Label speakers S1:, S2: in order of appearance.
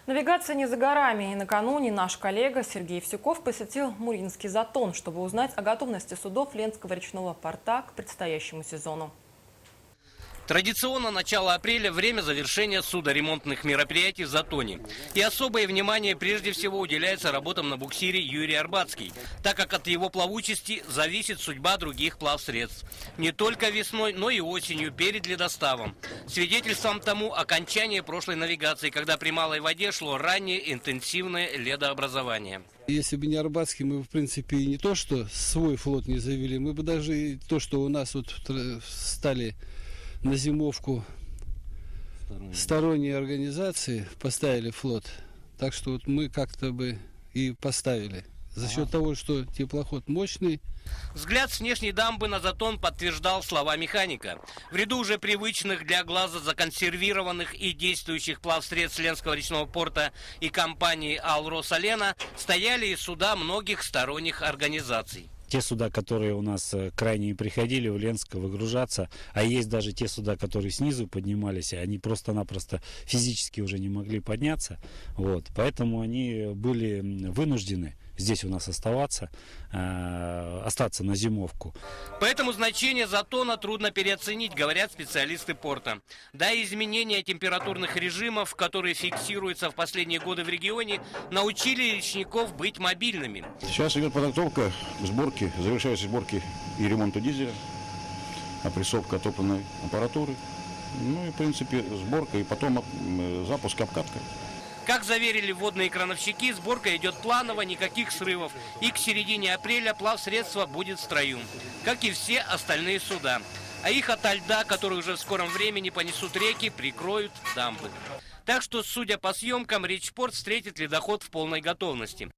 S1: Навигация не за горами. И накануне наш коллега Сергей Евсюков посетил Муринский затон, чтобы узнать о готовности судов Ленского речного порта к предстоящему сезону.
S2: Традиционно начало апреля – время завершения судоремонтных мероприятий в затоне. И особое внимание прежде всего уделяется работам на буксире Юрий Арбатский, так как от его плавучести зависит судьба других плавсредств. Не только весной, но и осенью перед ледоставом. Свидетельством тому окончание прошлой навигации, когда при малой воде шло раннее интенсивное ледообразование.
S3: Если бы не Арбатский, мы, в принципе, и не то, что свой флот не завели, мы бы даже и то, что у нас вот стали на зимовку сторонние организации, поставили флот. Так что вот мы как-то бы и поставили. За счет того, что теплоход мощный.
S2: Взгляд с внешней дамбы на затон подтверждал слова механика. В ряду уже привычных для глаза законсервированных и действующих плавсредств Ленского речного порта и компании «Алросалена» стояли и суда многих сторонних организаций.
S4: Те суда, которые у нас крайне приходили в Ленск выгружаться, а есть даже те суда, которые снизу поднимались, они просто-напросто физически уже не могли подняться. Вот. Поэтому они были вынуждены здесь у нас остаться на зимовку.
S2: Поэтому значение затона трудно переоценить, говорят специалисты порта. Да и изменения температурных режимов, которые фиксируются в последние годы в регионе, научили речников быть мобильными.
S5: Сейчас идет подготовка к сборке, завершаются сборки и ремонта дизеля, опрессовка топливной аппаратуры. Ну и в принципе сборка и потом запуск обкатка.
S2: Как заверили водные крановщики, сборка идет планово, никаких срывов. И к середине апреля плавсредство будет в строю, как и все остальные суда. А их ото льда, который уже в скором времени понесут реки, прикроют дамбы. Так что, судя по съемкам, Речпорт встретит ледоход в полной готовности.